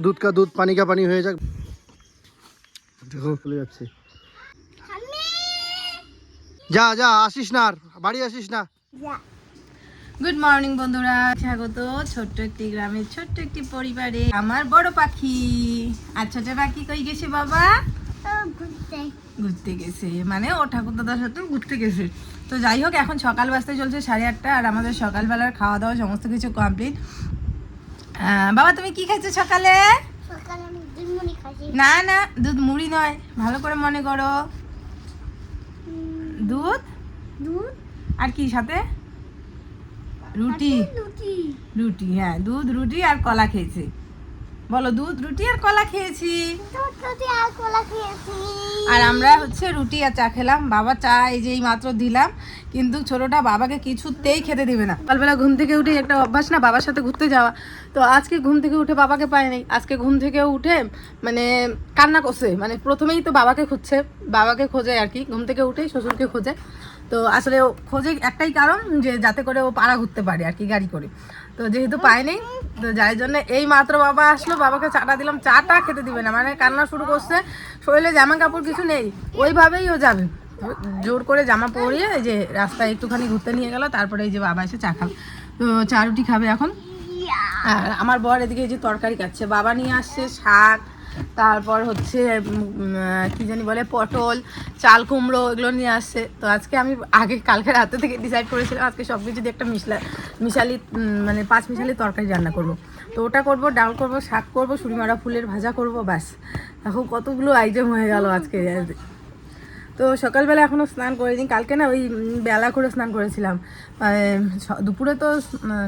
दूध का दूध पानी का पानी হয়ে যাক। দেখো চলে যাচ্ছে। যা যা আসিস না আর বাড়ি আসিস না। গুড মর্নিং বন্ধুরা, স্বাগত ছোট্ট একটি গ্রামের ছোট্ট একটি পরিবারে। আমার বড় পাখি আর ছোট পাখি কই গেছে বাবা? ঘুরতে গেছে, মানে ও ঠাকুর দাদার সাথে ঘুরতে গেছে। তো যাই হোক, এখন সকাল বাজতে চলছে 8:30 আর আমাদের সকালবেলার খাওয়া দাওয়া সমস্ত কিছু কমপ্লিট। বাবা তুমি কি খাইছো সকালে? না না, দুধ মুড়ি নয়, ভালো করে মনে করো। দুধ দুধ আর কি সাথে? রুটি। রুটি, হ্যাঁ, দুধ রুটি আর কলা খেয়েছি। বলো, দুধ রুটি আর কলা খেয়েছি। আর আমরা হচ্ছে রুটি আর চা খেলাম। বাবা চা এই যে মাত্র দিলাম, কিন্তু ছোটটা বাবাকে কিছুতেই খেতে দিবে না। সকালবেলা ঘুম থেকে উঠে একটা অভ্যাস না বাবার সাথে ঘুরতে যাওয়া, তো আজকে ঘুম থেকে উঠে বাবাকে পায়নি। আজকে ঘুম থেকে উঠে মানে কান্না করছে, মানে প্রথমেই তো বাবাকে খুঁজছে, বাবাকে খোঁজে আর কি, ঘুম থেকে উঠেই শ্বশুরকে খোঁজে। তো আসলে ও খোঁজে একটাই কারণ, যে যাতে করে ও পাড়া ঘুরতে পারে আর কি, গাড়ি করে। তো যেহেতু পায়নি, তো যার জন্য এই মাত্র বাবা আসলো, বাবাকে চাটা দিলাম, চাটা খেতে দিবে না, মানে কান্না শুরু করছে। শরীরে জামা কাপড় কিছু নেই, ওইভাবেই ও যাবে। জোর করে জামা পরিয়ে এই যে রাস্তায় একটুখানি ঘুরতে নিয়ে গেল, তারপরে এই যে বাবা এসে চা খাবে। তো চা রুটি খাবে এখন। আর আমার বর এদিকে এই যে তরকারি কাটছে। বাবা নিয়ে আসছে শাক, তারপর হচ্ছে কি জানি বলে, পটল, চাল কুমড়ো, এগুলো নিয়ে আসছে। তো আজকে আমি কালকে রাতে থেকে ডিসাইড করেছিলাম আজকে সব কিছু দিয়ে একটা মিশালি মানে 5 মিশালি তরকারি রান্না করব। তো ওটা করব, ডাল করব, শাক করব, সুরিমারা ফুলের ভাজা করব, ব্যাস। এখন কতগুলো আইটেম হয়ে গেল আজকে। তো সকালবেলা এখনও স্নান করিনি, কালকে না ওই বেলা করে স্নান করেছিলাম। দুপুরে তো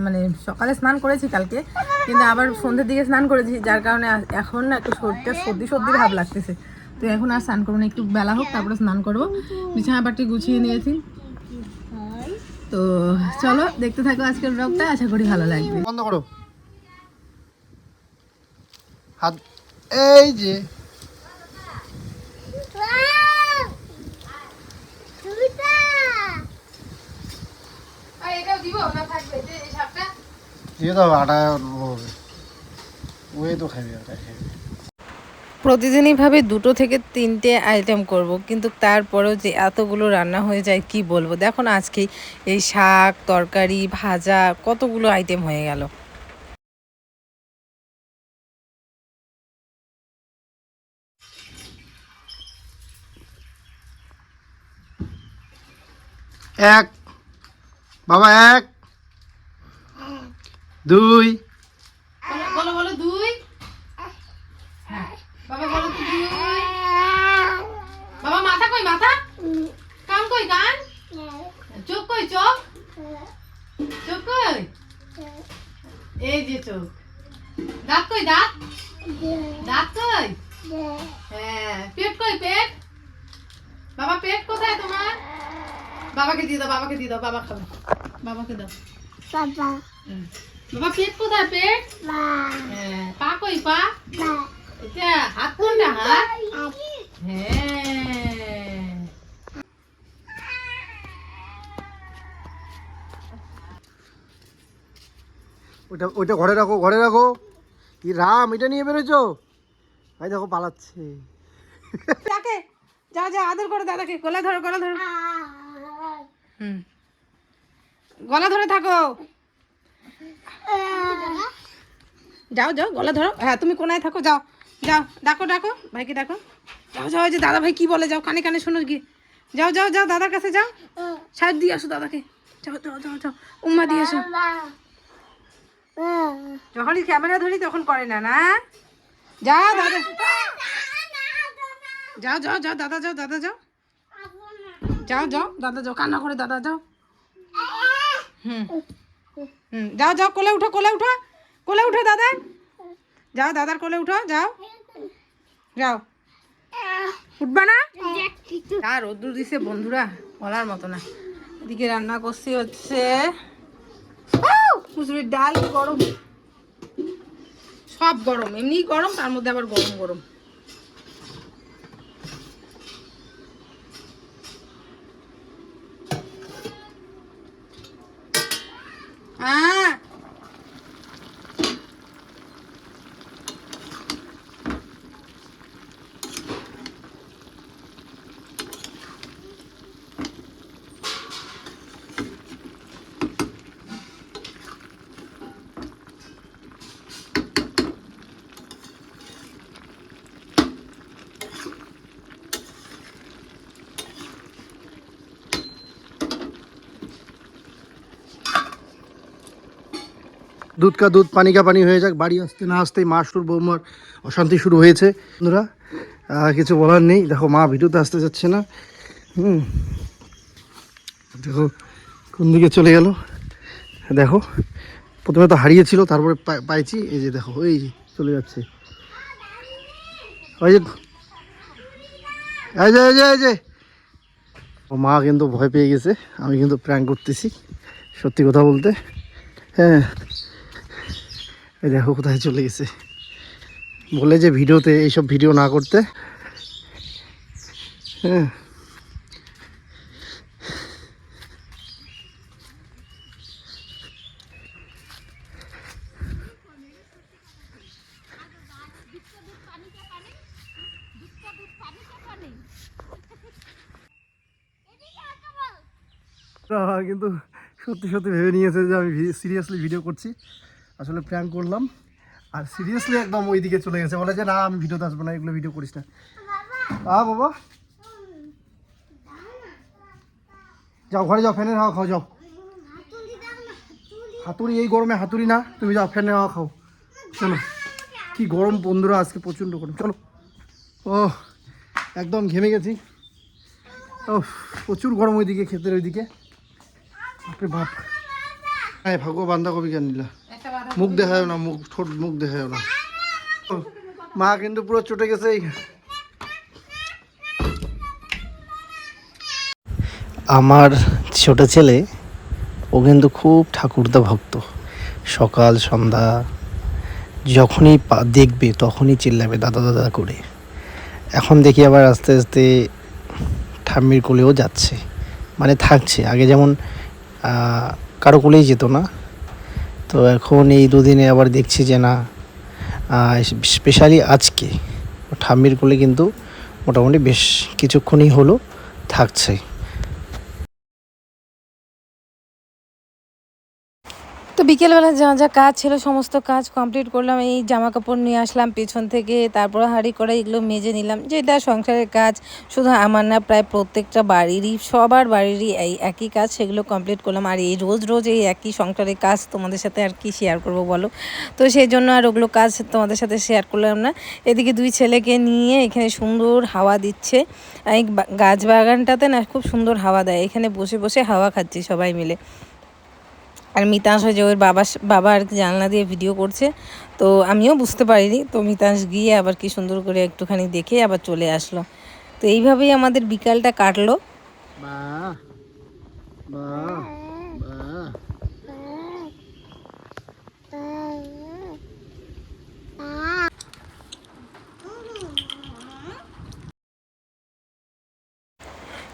মানে সকালে স্নান করেছি কালকে, কিন্তু আবার সন্ধ্যের দিকে স্নান করেছি, যার কারণে এখন না একটু শরীরটা সর্দি সর্দি ভাব লাগতেছে। তো এখন আর স্নান করবো না, একটু বেলা হোক তারপরে স্নান করবো। বিছানা পাটি গুছিয়ে নিয়েছি। তো চলো দেখতে থাকো আজকের ব্লগটা, আশা করি ভালো লাগবে। বন্ধ করো হাত, এই যে প্রতিদিনই ভাবে 2 থেকে 3টে আইটেম করব, কিন্তু তারপরেও যে এতগুলো রান্না হয়ে যায় কি বলবো। দেখো না, আজকে এই শাক, তরকারি, ভাজা, কতগুলো আইটেম হয়ে গেল। এক বাবা, 1 2 বলো বলো 2। হ্যাঁ বাবা বলো তো 2। বাবা মাথা কই, মাথা? কান কই, কান? চোখ কই, চোখ? চোখ কই? এই যে চোখ। দাঁত কই, দাঁত? দাঁত কই? হ্যাঁ, পেট কই, পেট? বাবা পেট কোথায় তোমার? বাবাকে দিয়ে দাও, বাবাকে দিয়ে দাও, বাবা খাবে, বাবাকে দাও। বাবা পেট কোথায়, পেট? হ্যাঁ, পা কই, পা? এটা হাত কোনটা, হাত? হ্যাঁ। ওটা ওইটা ঘরে রাখো, ঘরে রাখো। কি রাম, এটা নিয়ে বেরোছো? ভাই দেখো পালাচ্ছে। তাকে যাও যাও, আদর করো দাদাকে, গলা ধরো, গলা ধরো। গলা ধরে থাকো। যাও যাও, গলা ধরো। হ্যাঁ, তুমি কোনায় থাকো, যাও যাও, ডাকো ডাকো ভাইকে, ডাকো। যাও যাও, যে দাদা ভাই কি বলে, যাও কানে কানে শোনো গিয়ে। যাও যাও যাও, দাদার কাছে যাও, সাহেব দিয়ে আসো দাদাকে। যাও যাও যাও যাও, উম্মা দিয়ে আসো। যখনই ক্যামেরা ধরি তখন করে না, না? যাও দাদা, যাও যাও যাও, দাদা যাও, দাদা যাও, যাও যাও, দাদা যাও, কান্না করে দাদা যাও। যাও যাও, কোলে উঠো, কোলে উঠো, কোলে উঠো দাদা, যাও দাদার কোলে উঠো, যাও যাও। উঠবা না? আর রোদ্দুর দিছে বন্ধুরা, বলার মতো না। এদিকে রান্না করছি হচ্ছে মুসুরির ডাল, গরম, সব গরম, এমনি গরম, তার মধ্যে আবার গরম গরম। হ্যাঁ দুধ কা দুধ পানি কা পানি হয়ে যাক। বাড়ি আসতে না আসতেই মা শুরু বৌমার অশান্তি শুরু হয়েছে। বন্ধুরা কিছু বলার নেই। দেখো মা ভিডিওতে আসতে যাচ্ছে না। দেখো কোন দিকে চলে গেল। দেখো প্রথমে তো হারিয়েছিল, তারপরে পাইছি। এই যে দেখো এই যে চলে যাচ্ছে। ওই যে এই যে এই যে এই যে ও মা কিন্তু ভয় পেয়ে গেছে। আমি কিন্তু প্র্যাঙ্ক করতেছি সত্যি কথা বলতে। হ্যাঁ এই দেখো কোথায় চলে গেছে। বলে যে ভিডিওতে এইসব ভিডিও না করতে। হ্যাঁ কিন্তু সত্যি সত্যি ভেবে নিয়েছে যে আমি সিরিয়াসলি ভিডিও করছি। আসলে প্র্যাঙ্ক করলাম আর সিরিয়াসলি একদম ওই দিকে চলে গেছে। বলে যে না আমি ভিডিওতে আসবো না, এগুলো ভিডিও করিস না। বাবা যাও ঘরে যাও, ফ্যানের হাওয়া খাও যাও। হাতুড়ি এই গরমে হাতুড়ি না, তুমি যাও ফ্যানের হাওয়া খাও। চলো কি গরম বন্ধুরা, আজকে প্রচণ্ড গরম। চলো ও একদম ঘেমে গেছি। ও প্রচুর গরম ওইদিকে, ক্ষেতের ওইদিকে। বাপরে বাপ। হ্যাঁ ভাগো বাঁধাকপি কেন নিলা? মুখ দেখায় না, মুখ ঠোঁট মুখ দেখায় না। মা কিন্তু পুরো চটে গেছে। আমার ছোট ছেলে ও কিন্তু খুব ঠাকুরদা ভক্ত। সকাল সন্ধ্যা যখনই দেখবে তখনই চিল্লাবে দাদা দাদা করে। এখন দেখি আবার আস্তে আস্তে ঠাম্মির কোলেও যাচ্ছে, মানে থাকছে। আগে যেমন কারো কোলেই যেত না, তো এখন এই দুদিনে আবার দেখছি যে না, স্পেশালি আজকে ঠাম্মির কোলে কিন্তু মোটামুটি বেশ কিছুক্ষণই হলো থাকছে। তো বিকেলবেলা যা যা কাজ ছিল সমস্ত কাজ কমপ্লিট করলাম। এই জামা কাপড় নিয়ে আসলাম পেছন থেকে, তারপর হাঁড়ি করে এগুলো মেজে নিলাম। যেটা সংসারের কাজ, শুধু আমার না, প্রায় প্রত্যেকটা বাড়িরই, সবার বাড়িরই এই একই কাজ, সেগুলো কমপ্লিট করলাম। আর এই রোজ রোজ এই একই সংসারের কাজ তোমাদের সাথে আর কি শেয়ার করবো বলো? তো সেই জন্য আর ওগুলো কাজ তোমাদের সাথে শেয়ার করলাম না। এদিকে দুই ছেলেকে নিয়ে এখানে সুন্দর হাওয়া দিচ্ছে। এই গাছ বাগানটাতে না খুব সুন্দর হাওয়া দেয়, এখানে বসে বসে হাওয়া খাচ্ছি সবাই মিলে। আর মিতাংশ যে ওর বাবা আর কি জানলা দিয়ে ভিডিও করছে, তো আমিও বুঝতে পারিনি। তো মিতাংশ গিয়ে আবার কি সুন্দর করে একটুখানি দেখে আবার চলে আসলো। তো এইভাবেই আমাদের বিকালটা কাটলো।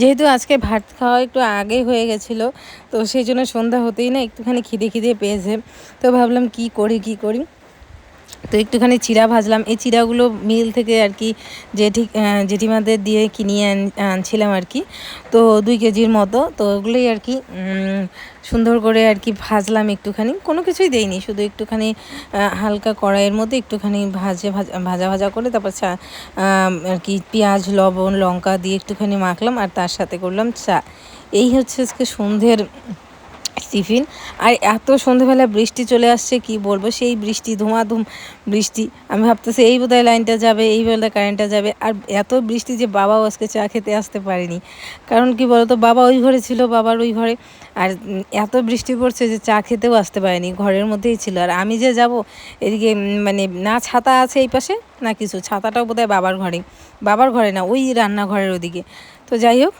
যেহেতু আজকে ভাত খাওয়া একটু আগে হয়ে গেছিলো, তো সেই জন্য সন্ধ্যা হতেই না একটুখানি খিদে খিদে পেয়েছে। তো ভাবলাম কি করি। তো একটুখানি চিড়া ভাজলাম। এই চিড়াগুলো মিল থেকে আর কি জেঠিমাদের দিয়ে কিনিয়ে আনছিলাম আর কি। তো 2 কেজির মতো। তো ওগুলোই আর কি সুন্দর করে আর কি ভাজলাম একটুখানি, কোনো কিছুই দেইনি, শুধু একটুখানি হালকা কড়াইয়ের মধ্যে একটুখানি ভাজা করে তারপর আর কি পেঁয়াজ লবণ লঙ্কা দিয়ে একটুখানি মাখলাম, আর তার সাথে করলাম চা। এই হচ্ছে আজকে সন্ধ্যের টিফিন। আর এত সন্ধ্যেবেলা বৃষ্টি চলে আসছে কি বলবো, সেই বৃষ্টি ধুমাধুম বৃষ্টি। আমি ভাবতেছি এই বোধহয় লাইনটা যাবে, এই বোধহয় কারেন্টটা যাবে। আর এত বৃষ্টি যে বাবাও আজকে চা খেতে আসতে পারেনি, কারণ কি বলতো, বাবা ওই ঘরে ছিল, বাবার ওই ঘরে। আর এত বৃষ্টি পড়ছে যে চা খেতেও আসতে পারেনি, ঘরের মধ্যেই ছিল। আর আমি যে যাব এদিকে, মানে না ছাতা আছে এই পাশে না কিছু, ছাতাটাও বোধহয় বাবার ঘরে না, ওই রান্নাঘরের ওদিকে। তো যাই হোক,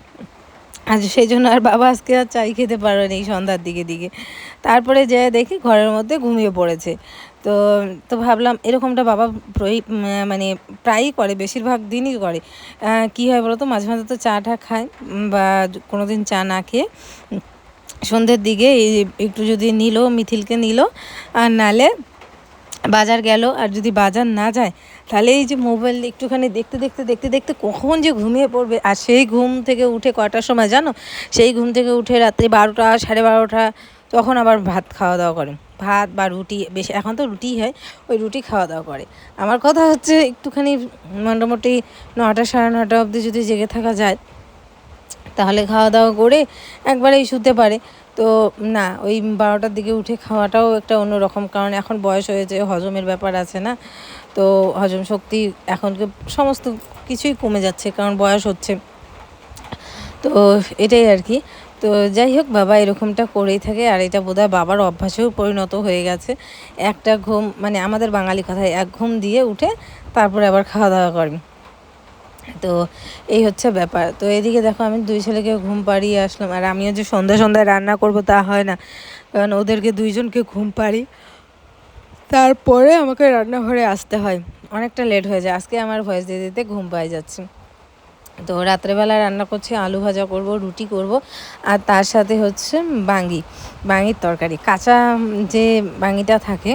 আজ সেই জন্য আর বাবা আজকে আর চাই খেতে পারেনি সন্ধ্যার দিকে। তারপরে যে দেখি ঘরের মধ্যে ঘুমিয়ে পড়েছে। তো ভাবলাম এরকমটা বাবা মানে প্রায়ই করে, বেশিরভাগ দিনই করে। কী হয় বলো তো, মাঝে মাঝে তো চাটা খায়, বা কোনো দিন চা না খেয়ে সন্ধ্যের দিকে একটু যদি নিল, মিথিলকে নিল, আর নালে বাজার গেল। আর যদি বাজার না যায় তাহলে এই যে মোবাইল একটুখানি দেখতে কখন যে ঘুমিয়ে পড়বে। আর সেই ঘুম থেকে উঠে কটার সময় জানো, সেই ঘুম থেকে উঠে রাত্রি 12টা 12:30, তখন আবার ভাত খাওয়া দাওয়া করে। ভাত বা রুটি, বেশি এখন তো রুটিই হয়, ওই রুটি খাওয়া দাওয়া করে। আমার কথা হচ্ছে একটুখানি মোটামুটি 9টা 9:30 অবধি যদি জেগে থাকা যায়, তাহলে খাওয়া দাওয়া করে একবারেই শুতে পারে। তো না, ওই 12টার দিকে উঠে খাওয়াটাও একটা অন্যরকম, কারণ এখন বয়স হয়েছে, হজমের ব্যাপার আছে না, তো হজম শক্তি এখন সমস্ত কিছুই কমে যাচ্ছে, কারণ বয়স হচ্ছে। তো এটাই আর কি। তো যাই হোক, বাবা এরকমটা করেই থাকে, আর এটা বোধহয় বাবার অভ্যাসেও পরিণত হয়ে গেছে। একটা ঘুম, মানে আমাদের বাঙালি কথায় এক ঘুম দিয়ে উঠে তারপরে আবার খাওয়া দাওয়া করেন। তো এই হচ্ছে ব্যাপার। তো এদিকে দেখো, আমি 2 ছেলেকে ঘুম পাড়িয়ে আসলাম, আর আমিও যে সন্ধ্যায় রান্না করব তা হয় না, কারণ ওদেরকে 2জনকে ঘুম পাড়ি, তারপরে আমাকে রান্নাঘরে আসতে হয়, অনেকটা লেট হয়ে যায়। আজকে আমার ভয়েস দিতে দিতে ঘুম পাই যাচ্ছে। তো রাত্রেবেলা রান্না করছি, আলু ভাজা করব, রুটি করব, আর তার সাথে হচ্ছে বাঙির তরকারি। কাঁচা যে বাঙিটা থাকে,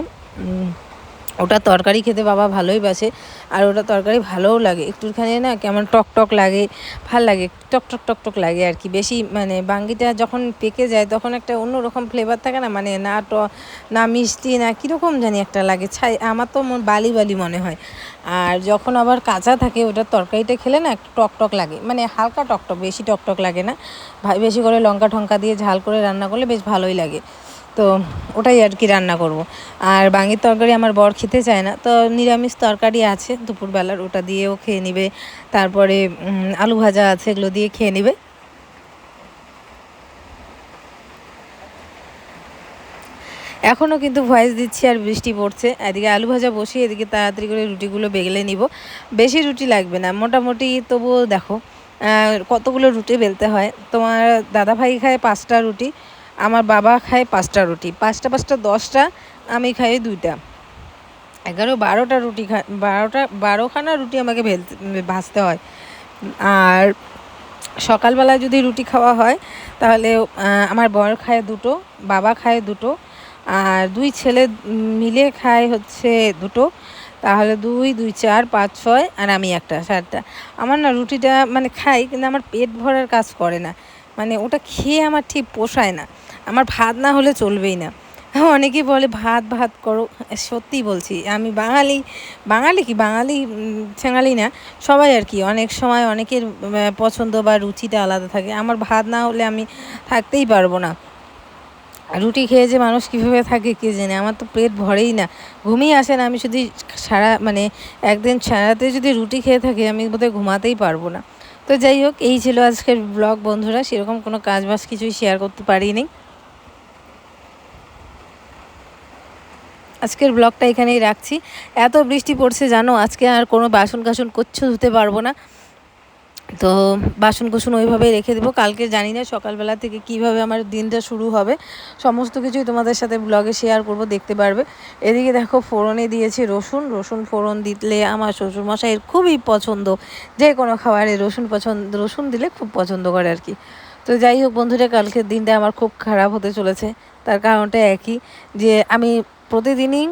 ওটা তরকারি খেতে বাবা ভালোই বাসে, আর ওটা তরকারি ভালোও লাগে, একটুখানি না কেমন টক টক লাগে, ভাল লাগে, টক টক টক টক লাগে আর কি। বেশি মানে বাঙ্গিটা যখন পেকে যায় তখন একটা অন্যরকম ফ্লেভার থাকে না, মানে না মিষ্টি না কীরকম জানি একটা লাগে, আমার তো বালি বালি মনে হয়। আর যখন আবার কাঁচা থাকে ওটার তরকারিটা খেলে না একটু টক টক লাগে, মানে হালকা টক টক, বেশি টক টক লাগে না। বেশি করে লঙ্কা ঠঙ্কা দিয়ে ঝাল করে রান্না করলে বেশ ভালোই লাগে। তো ওটাই আর কি রান্না করব। আর বাঙির তরকারি আমার বর খেতে চায় না, তো নিরামিষ তরকারি আছে দুপুরবেলার, ওটা দিয়েও খেয়ে নেবে। তারপরে আলু ভাজা আছে, এগুলো দিয়ে খেয়ে নেবে। এখনও কিন্তু ভয়েস দিচ্ছি আর বৃষ্টি পড়ছে, এদিকে আলু ভাজা বসিয়ে এদিকে তাড়াতাড়ি করে রুটিগুলো বেলে নিব। বেশি রুটি লাগবে না, মোটামুটি তবুও দেখো কতগুলো রুটি বেলতে হয়। তোমার দাদাভাই খায় 5টা রুটি, আমার বাবা খায় 5টা রুটি, 5টা 5টা 10টা, আমি খাই 2টা, 11-12টা রুটি 12খানা রুটি আমাকে ভাজতে হয়। আর সকালবেলা যদি রুটি খাওয়া হয় তাহলে আমার বর খায় 2টো, বাবা খায় 2টো, আর 2 ছেলে মিলে খায় হচ্ছে 2টো, তাহলে 2 2 4 5 6, আর আমি একটা, 7টা। আমার না রুটিটা মানে খাই, কিন্তু আমার পেট ভরার কাজ করে না, মানে ওটা খেয়ে আমার ঠিক পোষায় না, আমার ভাত না হলে চলবেই না। অনেকেই বলে ভাত ভাত করো, সত্যি বলছি, আমি বাঙালি কি বাঙালি ছেঙালি না, সবাই আর কি, অনেক সময় অনেকের পছন্দ বা রুচিটা আলাদা থাকে। আমার ভাত না হলে আমি থাকতেই পারবো না। রুটি খেয়ে যে মানুষ কীভাবে থাকে কে জানে, আমার তো পেট ভরেই না, ঘুমিয়ে আসে না। আমি যদি মানে একদিন সারাতে যদি রুটি খেয়ে থাকি, আমি বোধহয় ঘুমাতেই পারবো না। তো যাই হোক, এই ছিল আজকের ব্লগ বন্ধুরা, সেরকম কোনো কাজ বাজ কিছুই শেয়ার করতে পারিনি। আজকের ব্লগটা এখানেই রাখছি। এত বৃষ্টি পড়ছে জানো, আজকে আর কোনো বাসন কাসন কিচ্ছু ধুতে পারবো না, তো বাসন কুসন ওইভাবেই রেখে দেবো। কালকে জানি না সকালবেলা থেকে কিভাবে আমার দিনটা শুরু হবে, সমস্ত কিছুই তোমাদের সাথে ব্লগে শেয়ার করব, দেখতে পারবে। এদিকে দেখো ফোড়নে দিয়েছি রসুন ফোড়ন দিলে আমার শ্বশুরমশাইয়ের খুবই পছন্দ, যে কোনো খাবারে রসুন দিলে খুব পছন্দ করে আর কি। তো যাই হোক বন্ধুরা, কালকের দিনটা আমার খুব খারাপ হতে চলেছে, তার কারণটা একই, যে আমি প্রতিদিনই